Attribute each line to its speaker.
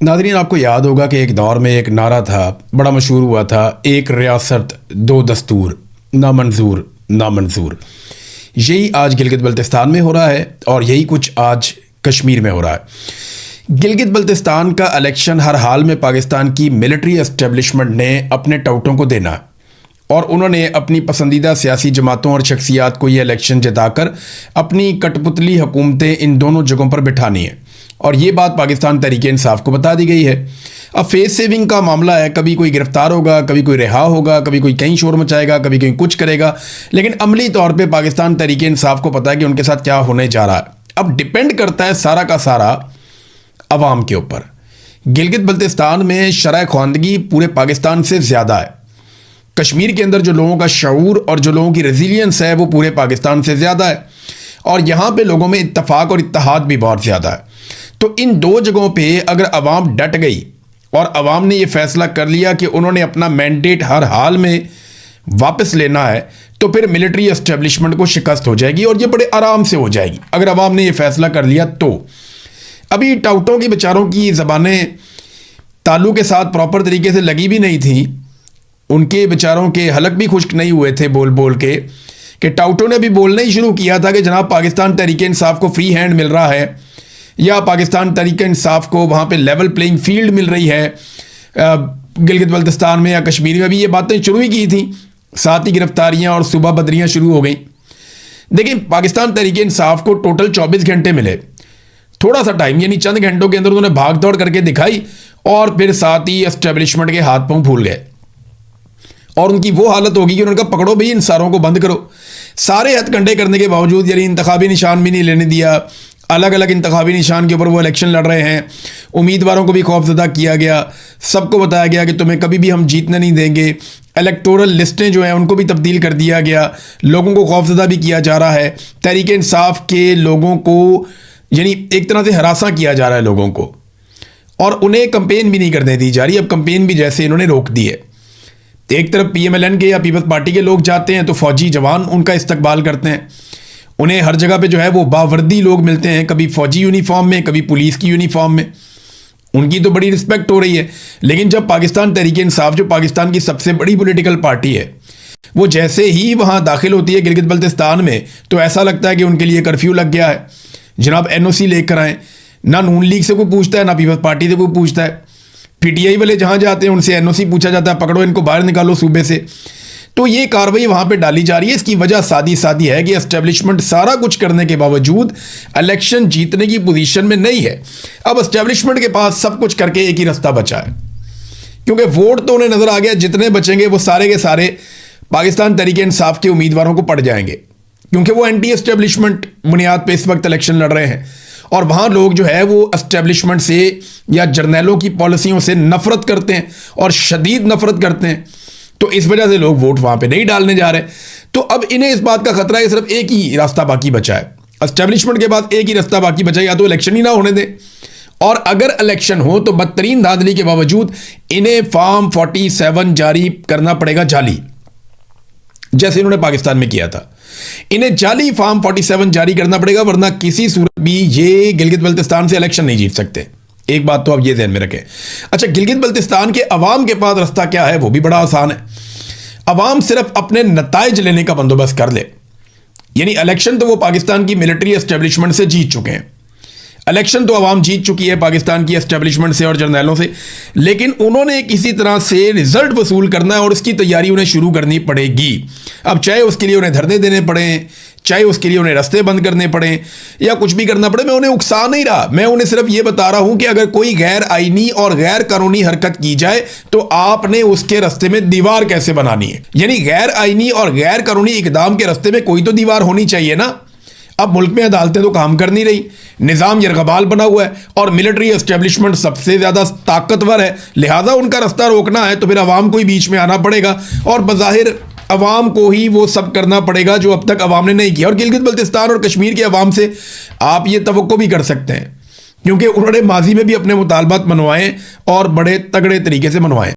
Speaker 1: नाज़रीन, आपको याद होगा कि एक दौर में एक नारा था, बड़ा मशहूर हुआ था, एक रियासत दो दस्तूर, ना मंजूर ना मंजूर। यही आज गिलगित बल्तिस्तान में हो रहा है और यही कुछ आज कश्मीर में हो रहा है। गिलगित बल्तिस्तान का इलेक्शन हर हाल में पाकिस्तान की मिलिट्री एस्टेब्लिशमेंट ने अपने टाउटों को देना है और उन्होंने अपनी पसंदीदा सियासी जमातों और शख्सियात को ये इलेक्शन जिताकर अपनी कठपुतली हुकूमतें इन दोनों जगहों पर बिठानी है। और ये बात पाकिस्तान तहरीक इंसाफ को बता दी गई है। अब फेस सेविंग का मामला है, कभी कोई गिरफ्तार होगा, कभी कोई रिहा होगा, कभी कोई कहीं शोर मचाएगा, कभी कहीं कुछ करेगा, लेकिन अमली तौर पे पाकिस्तान तहरीक इंसाफ को पता है कि उनके साथ क्या होने जा रहा है। अब डिपेंड करता है सारा का सारा अवाम के ऊपर। गिलगित बल्तिस्तान में शरह ख्वानदगी पूरे पाकिस्तान से ज़्यादा है। कश्मीर के अंदर जो लोगों का शऊर और जो लोगों की रेजिलियंस है वो पूरे पाकिस्तान से ज़्यादा है और यहाँ पे लोगों में इत्तफाक और इत्तेहाद भी बहुत ज़्यादा है। तो इन दो जगहों पे अगर अवाम डट गई और अवाम ने ये फैसला कर लिया कि उन्होंने अपना मैंडेट हर हाल में वापस लेना है, तो फिर मिलिट्री एस्टेब्लिशमेंट को शिकस्त हो जाएगी और ये बड़े आराम से हो जाएगी अगर अवाम ने ये फैसला कर लिया तो। अभी टाउटों की बेचारों की ज़बानें तालू के साथ प्रॉपर तरीके से लगी भी नहीं थी, उनके बेचारों के हलक भी खुश्क नहीं हुए थे बोल बोल के कि टाउटों ने भी बोलना ही शुरू किया था कि जनाब पाकिस्तान तहरीक इंसाफ को फ्री हैंड मिल रहा है या पाकिस्तान तहरीक इंसाफ को वहाँ पे लेवल प्लेइंग फील्ड मिल रही है। गिलगित बल्तिस्तान में या कश्मीर में भी ये बातें शुरू ही की थी, साथ ही गिरफ्तारियाँ और सुबह बदरियाँ शुरू हो गई। देखिए, पाकिस्तान तहरीक इंसाफ को टोटल 24 घंटे मिले, थोड़ा सा टाइम यानी चंद घंटों के अंदर उन्होंने भाग दौड़ करके दिखाई और फिर साथ ही एस्टेब्लिशमेंट के हाथ पांव फूल गए और उनकी वो हालत होगी कि उन्होंने कहा पकड़ो भाई इन सारों को बंद करो। सारे हथकंडे करने के बावजूद यानी इंतखाबी निशान भी नहीं लेने दिया, अलग अलग इंतखाबी निशान के ऊपर वो इलेक्शन लड़ रहे हैं। उम्मीदवारों को भी खौफजदा किया गया, सबको बताया गया कि तुम्हें कभी भी हम जीतने नहीं देंगे। इलेक्टोरल लिस्टें जो हैं उनको भी तब्दील कर दिया गया, लोगों को खौफजदा भी किया जा रहा है। तहरीक इंसाफ के लोगों को यानी एक तरह से हरासा किया जा रहा है लोगों को और उन्हें कंपेन भी नहीं करने दी जा रही। अब कंपेन भी जैसे इन्होंने रोक दी है। एक तरफ PMLN के या पीपल्स पार्टी के लोग जाते हैं तो फौजी जवान उनका इस्तकबाल करते हैं, उन्हें हर जगह पे जो है वो बावर्दी लोग मिलते हैं, कभी फौजी यूनिफॉर्म में, कभी पुलिस की यूनिफॉर्म में, उनकी तो बड़ी रिस्पेक्ट हो रही है। लेकिन जब पाकिस्तान तहरीक इंसाफ जो पाकिस्तान की सबसे बड़ी पॉलिटिकल पार्टी है वो जैसे ही वहाँ दाखिल होती है गिलगित बल्तिस्तान में तो ऐसा लगता है कि उनके लिए कर्फ्यू लग गया है, जनाब NOC लेकर आएँ। ना नून लीग से कोई पूछता है, ना पीपल्स पार्टी से कोई पूछता है। PTI वाले जहाँ जाते हैं उनसे NOC पूछा जाता है, पकड़ो इनको बाहर निकालो सूबे से। तो ये कार्रवाई वहाँ पे डाली जा रही है। इसकी वजह सादी सादी है कि एस्टेब्लिशमेंट सारा कुछ करने के बावजूद इलेक्शन जीतने की पोजीशन में नहीं है। अब एस्टेब्लिशमेंट के पास सब कुछ करके एक ही रास्ता बचा है, क्योंकि वोट तो उन्हें नजर आ गया जितने बचेंगे वो सारे के सारे पाकिस्तान तहरीक इंसाफ के उम्मीदवारों को पड़ जाएंगे, क्योंकि वो एंटी एस्टेब्लिशमेंट बुनियाद पर इस वक्त इलेक्शन लड़ रहे हैं और वहाँ लोग जो है वो एस्टेब्लिशमेंट से या जर्नैलों की पॉलिसियों से नफरत करते हैं और शदीद नफरत करते हैं। तो इस वजह से लोग वोट वहाँ पे नहीं डालने जा रहे। तो अब इन्हें इस बात का खतरा है कि सिर्फ एक ही रास्ता बाकी बचा है, एस्टेब्लिशमेंट के बाद एक ही रास्ता बाकी बचा है, या तो इलेक्शन ही ना होने दें और अगर इलेक्शन हो तो बदतरीन धांधली के बावजूद इन्हें फॉर्म 47 जारी करना पड़ेगा जाली, जैसे इन्होंने पाकिस्तान में किया था। इन्हें जाली फॉर्म 47 जारी करना पड़ेगा, वरना किसी सूरत भी ये गिलगित बल्तिस्तान से इलेक्शन नहीं जीत सकते। एक बात तो आप ये ध्यान में रखें। अच्छा, गिलगित बल्तिस्तान के अवाम के पास रास्ता क्या है वो भी बड़ा आसान है। अवाम सिर्फ अपने नताइज लेने का बंदोबस्त कर ले, यानी इलेक्शन तो वो पाकिस्तान की मिलिट्री एस्टेब्लिशमेंट से जीत चुके हैं, इलेक्शन तो अवाम जीत चुकी है पाकिस्तान की एस्टेब्लिशमेंट से और जर्नैलों से, लेकिन उन्होंने किसी तरह से रिजल्ट वसूल करना है और उसकी तैयारी उन्हें शुरू करनी पड़ेगी। अब चाहे उसके लिए उन्हें धरने देने पड़े, चाहे उसके लिए उन्हें रास्ते बंद करने पड़े या कुछ भी करना पड़े, मैं उन्हें उकसा नहीं रहा, मैं उन्हें सिर्फ ये बता रहा हूं कि अगर कोई गैर आईनी और गैर कानूनी हरकत की जाए तो आपने उसके रास्ते में दीवार कैसे बनानी है। यानी गैर आईनी और गैर कानूनी इकदाम के रास्ते में कोई तो दीवार होनी चाहिए ना। अब मुल्क में अदालतें तो काम कर नहीं रही, निज़ाम यरगबाल बना हुआ है और मिलिट्री एस्टेब्लिशमेंट सबसे ज़्यादा ताकतवर है, लिहाजा उनका रास्ता रोकना है तो फिर अवाम को ही बीच में आना पड़ेगा और बज़ाहिर अवाम को ही वो सब करना पड़ेगा जो अब तक अवाम ने नहीं किया। और गिलगित बल्तिस्तान और कश्मीर के अवाम से आप ये तवक्को भी कर सकते हैं, क्योंकि उन्होंने माजी में भी अपने मुतालबात मनवाए और बड़े तगड़े तरीके से मनवाए।